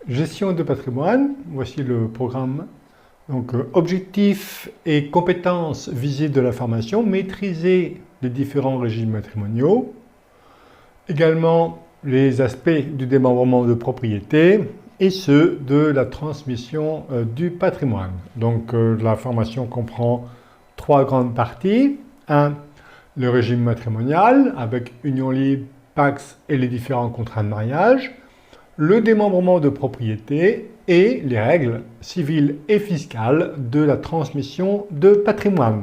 Gestion de patrimoine, voici le programme. Donc, objectifs et compétences visées de la formation, maîtriser les différents régimes matrimoniaux. Également, les aspects du démembrement de propriété et ceux de la transmission du patrimoine. Donc, la formation comprend 3 grandes parties. 1. Le régime matrimonial avec union libre, PACS et les différents contrats de mariage. Le démembrement de propriété et les règles civiles et fiscales de la transmission de patrimoine.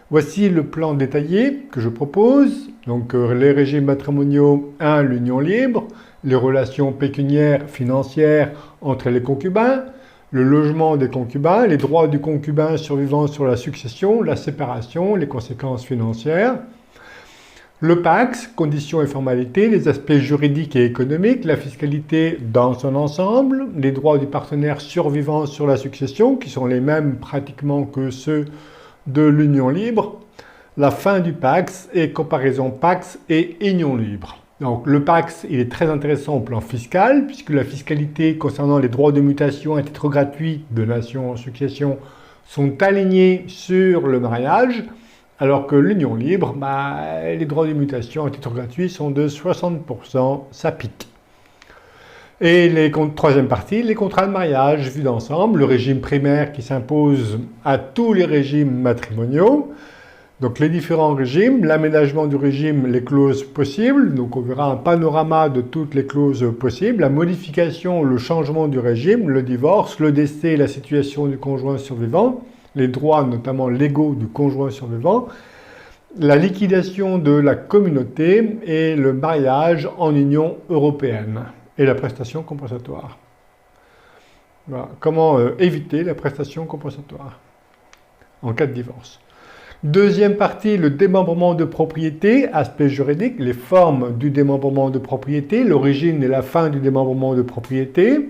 Voici le plan détaillé que je propose. Donc les régimes matrimoniaux, 1. L'union libre, les relations pécuniaires, financières entre les concubins, le logement des concubins, les droits du concubin survivant sur la succession, la séparation, les conséquences financières. Le PACS, conditions et formalités, les aspects juridiques et économiques, la fiscalité dans son ensemble, les droits du partenaire survivant sur la succession, qui sont les mêmes pratiquement que ceux de l'union libre, la fin du PACS et comparaison PACS et union libre. Donc le PACS, il est très intéressant au plan fiscal, puisque la fiscalité concernant les droits de mutation à titre gratuit, donation, succession, sont alignés sur le mariage, alors que l'union libre, les droits de mutation à titre gratuit sont de 60%, ça pique. Et troisième partie, les contrats de mariage vus d'ensemble, le régime primaire qui s'impose à tous les régimes matrimoniaux, donc les différents régimes, l'aménagement du régime, les clauses possibles, donc on verra un panorama de toutes les clauses possibles, la modification, le changement du régime, le divorce, le décès, la situation du conjoint survivant, les droits notamment légaux du conjoint survivant, la liquidation de la communauté et le mariage en Union européenne et la prestation compensatoire. Voilà. Comment éviter la prestation compensatoire en cas de divorce. Deuxième partie, le démembrement de propriété, aspect juridique, les formes du démembrement de propriété, l'origine et la fin du démembrement de propriété.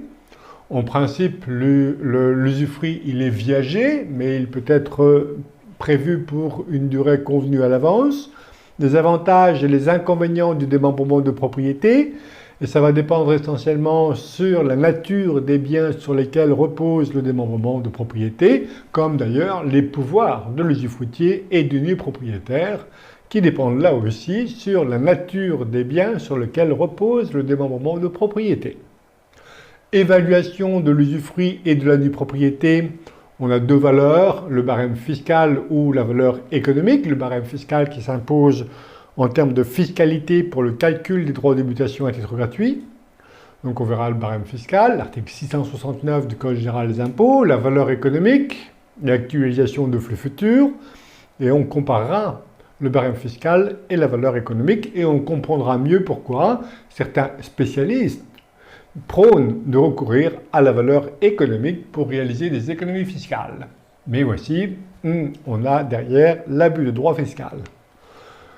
En principe, l'usufruit, il est viager, mais il peut être prévu pour une durée convenue à l'avance. Les avantages et les inconvénients du démembrement de propriété, et ça va dépendre essentiellement sur la nature des biens sur lesquels repose le démembrement de propriété, comme d'ailleurs les pouvoirs de l'usufruitier et du nu propriétaire, qui dépendent là aussi sur la nature des biens sur lesquels repose le démembrement de propriété. Évaluation de l'usufruit et de la nue propriété, on a 2 valeurs, le barème fiscal ou la valeur économique. Le barème fiscal qui s'impose en termes de fiscalité pour le calcul des droits de mutation à titre gratuit. Donc on verra le barème fiscal, l'article 669 du Code général des impôts, la valeur économique, l'actualisation de flux futurs, et on comparera le barème fiscal et la valeur économique, et on comprendra mieux pourquoi certains spécialistes prône de recourir à la valeur économique pour réaliser des économies fiscales. Mais voici, on a derrière l'abus de droit fiscal.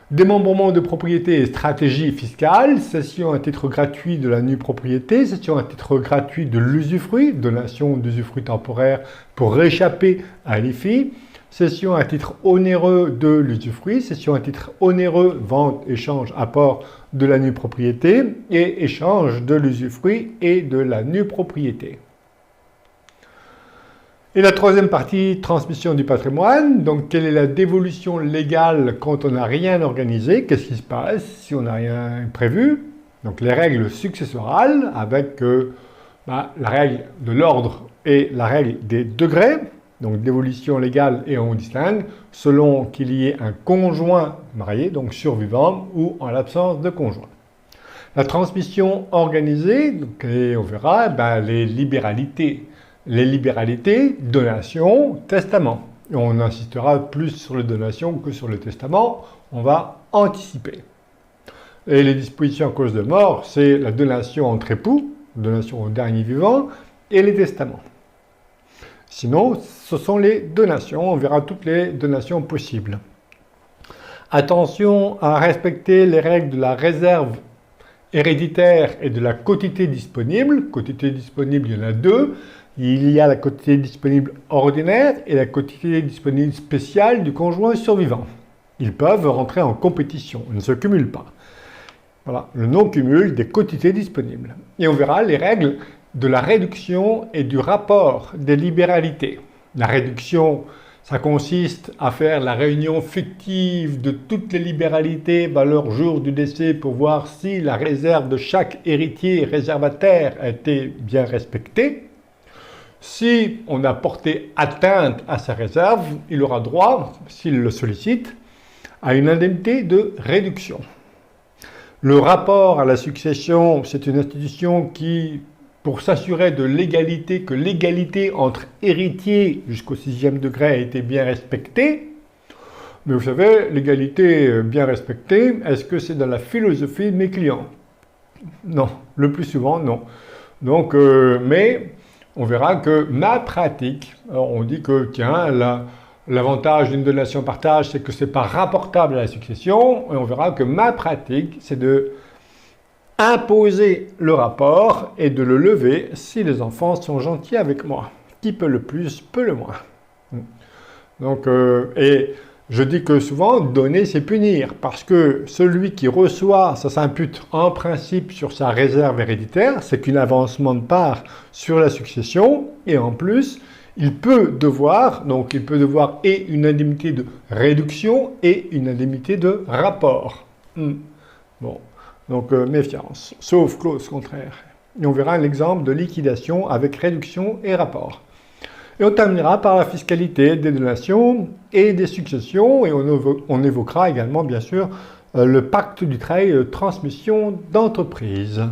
Démembrement de propriété et stratégie fiscale, cession à titre gratuit de la nue propriété, cession à titre gratuit de l'usufruit, donation d'usufruit temporaire pour réchapper à l'IFI, cession à titre onéreux de l'usufruit, cession à titre onéreux, vente, échange, apport de la nue propriété et échange de l'usufruit et de la nue propriété. Et la troisième partie, transmission du patrimoine. Donc, quelle est la dévolution légale quand on n'a rien organisé? Qu'est-ce qui se passe si on n'a rien prévu? Donc, les règles successorales avec la règle de l'ordre et la règle des degrés. Donc, dévolution légale, et on distingue selon qu'il y ait un conjoint marié, donc survivant, ou en l'absence de conjoint. La transmission organisée, donc, et on verra les libéralités. Les libéralités, donation, testament. Et on insistera plus sur les donations que sur le testament, on va anticiper. Et les dispositions en cause de mort, c'est la donation entre époux, donation au dernier vivant, et les testaments. Sinon, ce sont les donations, on verra toutes les donations possibles. Attention à respecter les règles de la réserve héréditaire et de la quotité disponible. Quotité disponible, il y en a 2. Il y a la quotité disponible ordinaire et la quotité disponible spéciale du conjoint survivant. Ils peuvent rentrer en compétition, ils ne se cumulent pas. Voilà, le non-cumul des quotités disponibles. Et on verra les règles de la réduction et du rapport des libéralités. La réduction, ça consiste à faire la réunion fictive de toutes les libéralités valeur jour du décès pour voir si la réserve de chaque héritier réservataire a été bien respectée. Si on a porté atteinte à sa réserve, il aura droit, s'il le sollicite, à une indemnité de réduction. Le rapport à la succession, c'est une institution qui, pour s'assurer de l'égalité, que l'égalité entre héritiers jusqu'au 6e degré a été bien respectée. Mais vous savez, l'égalité bien respectée, est-ce que c'est dans la philosophie de mes clients? Non, le plus souvent non. Donc, mais on verra que ma pratique, alors on dit que tiens, l'avantage d'une donation-partage, c'est que ce n'est pas rapportable à la succession, et on verra que ma pratique, c'est de imposer le rapport et de le lever si les enfants sont gentils avec moi. Qui peut le plus, peut le moins. Donc, et je dis que souvent, donner, c'est punir, parce que celui qui reçoit, ça s'impute en principe sur sa réserve héréditaire, c'est qu'un avancement de part sur la succession, et en plus, il peut devoir et une indemnité de réduction et une indemnité de rapport. Bon, donc méfiance, sauf clause contraire. Et on verra un exemple de liquidation avec réduction et rapport. Et on terminera par la fiscalité des donations et des successions, et on évoquera également, bien sûr, le pacte du travail de transmission d'entreprise.